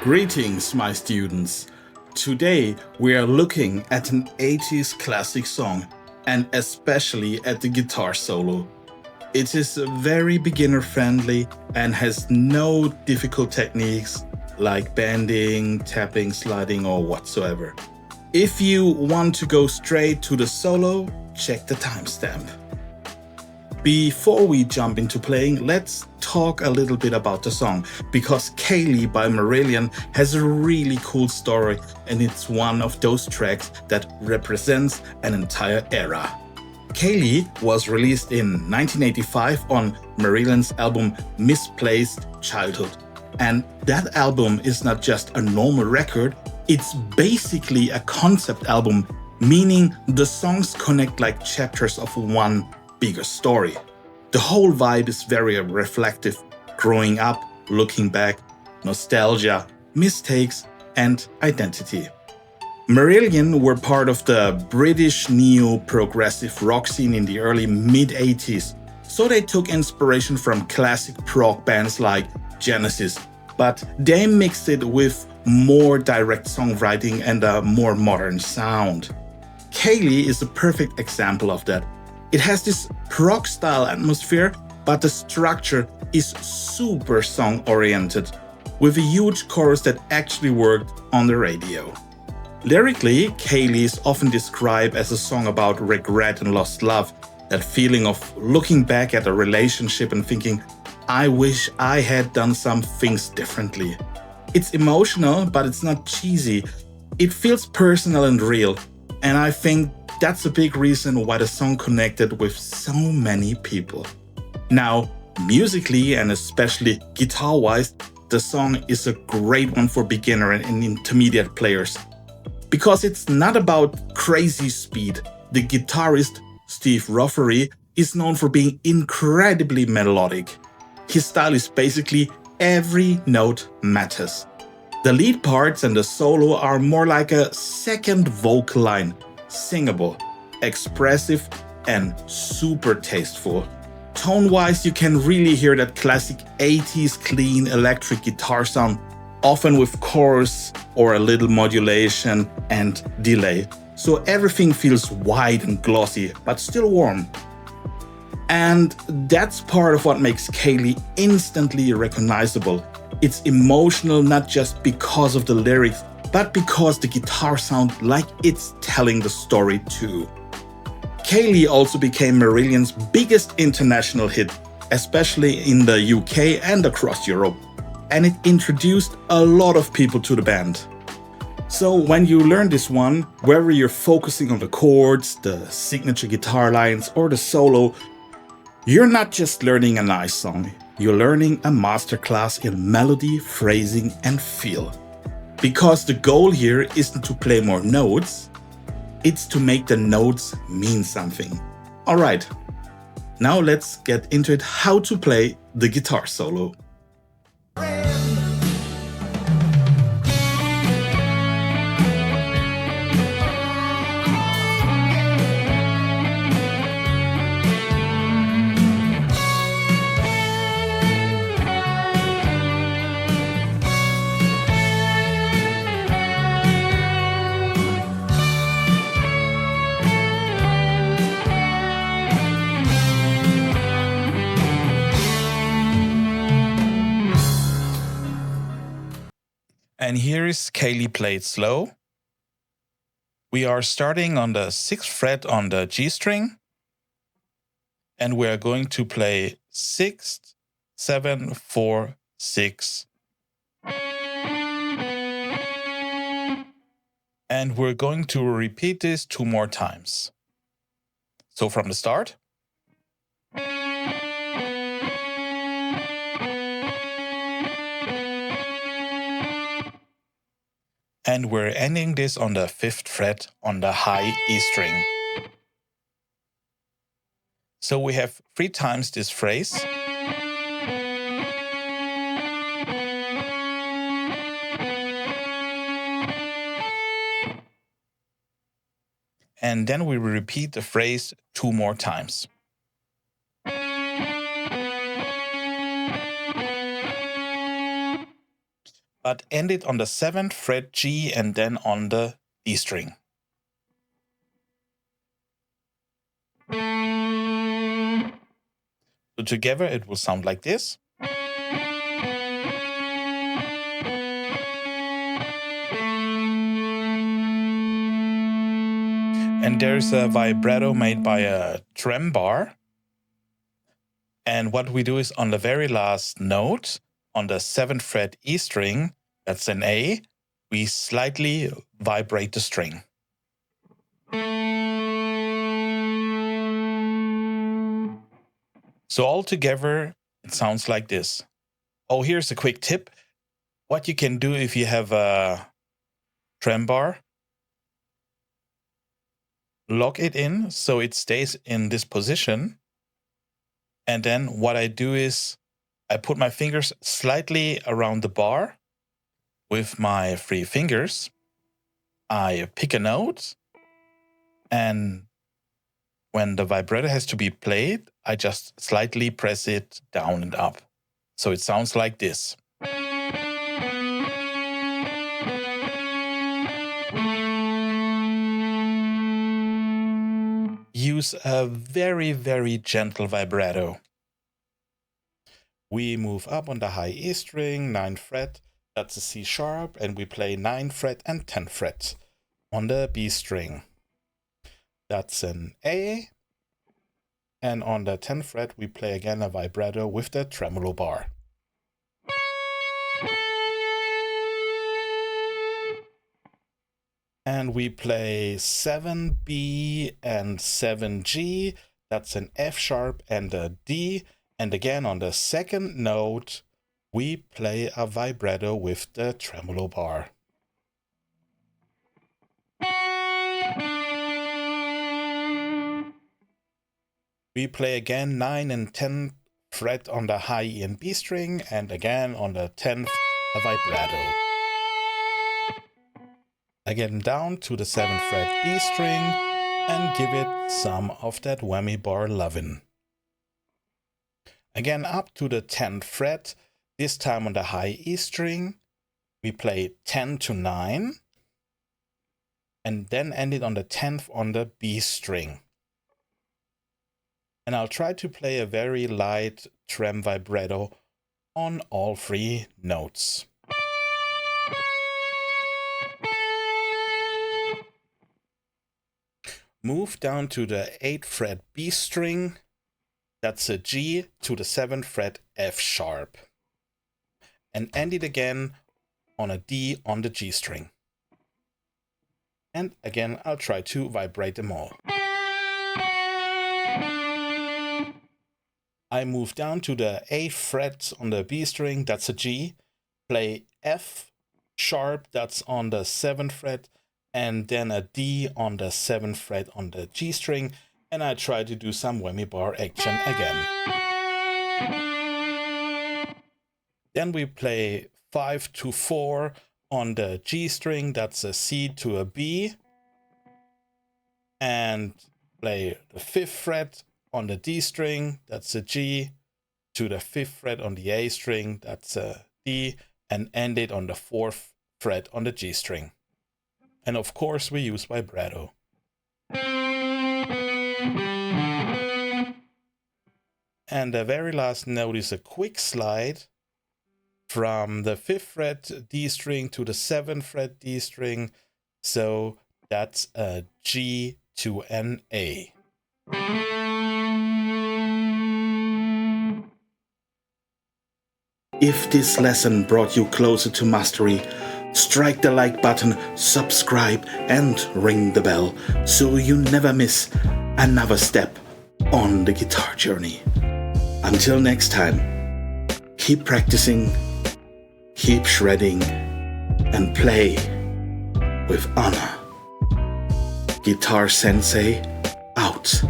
Greetings, my students. Today we are looking at an 80s classic song and especially at the guitar solo. It is very beginner friendly and has no difficult techniques like bending, tapping, sliding, or whatsoever. If you want to go straight to the solo, check the timestamp. Before we jump into playing, let's talk a little bit about the song, because Kayleigh by Marillion has a really cool story and it's one of those tracks that represents an entire era. Kayleigh was released in 1985 on Marillion's album Misplaced Childhood. And that album is not just a normal record, it's basically a concept album, meaning the songs connect like chapters of one bigger story. The whole vibe is very reflective, growing up, looking back, nostalgia, mistakes, and identity. Marillion were part of the British neo-progressive rock scene in the early mid-80s, so they took inspiration from classic prog bands like Genesis, but they mixed it with more direct songwriting and a more modern sound. Kayleigh is a perfect example of that. It has this prog style atmosphere, but the structure is super song-oriented, with a huge chorus that actually worked on the radio. Lyrically, Kayleigh is often described as a song about regret and lost love, that feeling of looking back at a relationship and thinking, I wish I had done some things differently. It's emotional, but it's not cheesy. It feels personal and real, and I think that's a big reason why the song connected with so many people. Now, musically and especially guitar-wise, the song is a great one for beginner and intermediate players. Because it's not about crazy speed. The guitarist, Steve Rothery, is known for being incredibly melodic. His style is basically every note matters. The lead parts and the solo are more like a second vocal line, singable, expressive, and super tasteful. Tone-wise, you can really hear that classic 80s clean electric guitar sound, often with chorus or a little modulation and delay. So everything feels wide and glossy, but still warm. And that's part of what makes Kayleigh instantly recognizable. It's emotional not just because of the lyrics, but because the guitar sounds like it's telling the story too. Kayleigh also became Marillion's biggest international hit, especially in the UK and across Europe, and it introduced a lot of people to the band. So when you learn this one, whether you're focusing on the chords, the signature guitar lines, or the solo, you're not just learning a nice song, you're learning a masterclass in melody, phrasing, and feel. Because the goal here isn't to play more notes, it's to make the notes mean something. Alright, now let's get into it how to play the guitar solo. And here is Kayleigh played slow. We are starting on the 6th fret on the G string. And we are going to play 6, 7, 4, 6. And we're going to repeat this 2 more times. So from the start. And we're ending this on the 5th fret on the high E string. So we have 3 times this phrase. And then we will repeat the phrase 2 more times. but end it on the 7th fret G and then on the D string. So together it will sound like this. And there's a vibrato made by a trem bar. And what we do is on the very last note, on the 7th fret E string, that's an A, we slightly vibrate the string. So all together, it sounds like this. Oh, here's a quick tip. What you can do if you have a trem bar, lock it in so it stays in this position. And then what I do is I put my fingers slightly around the bar with my 3 fingers. I pick a note, and when the vibrato has to be played, I just slightly press it down and up. So it sounds like this. Use a very, very gentle vibrato. We move up on the high E string, 9th fret, that's a C sharp, and we play 9th fret and 10th fret on the B string. That's an A, and on the 10th fret we play again a vibrato with the tremolo bar. And we play 7B and 7G, that's an F sharp and a D, and again on the 2nd note we play a vibrato with the tremolo bar. We play again 9 and 10th fret on the high E and B string, and again on the 10th a vibrato. Again down to the 7th fret B string and give it some of that whammy bar lovin'. Again up to the 10th fret, this time on the high E string, we play 10 to 9 and then end it on the 10th on the B string. And I'll try to play a very light trem vibrato on all 3 notes. Move down to the 8th fret B string, that's a G, to the 7th fret F sharp. And end it again on a D on the G string. And again, I'll try to vibrate them all. I move down to the 8th fret on the B string, that's a G, play F sharp, that's on the 7th fret, and then a D on the 7th fret on the G string, and I try to do some whammy bar action again. Then we play 5 to 4 on the G string, that's a C to a B, and play the 5th fret on the D string, that's a G, to the 5th fret on the A string, that's a D, and end it on the 4th fret on the G string. And of course we use vibrato. And the very last note is a quick slide from the 5th fret D string to the 7th fret D string, so that's a G to an A. If this lesson brought you closer to mastery, strike the like button, subscribe, and ring the bell so you never miss another step on the guitar journey. Until next time, keep practicing, keep shredding, and play with honor. Guitar Sensei out.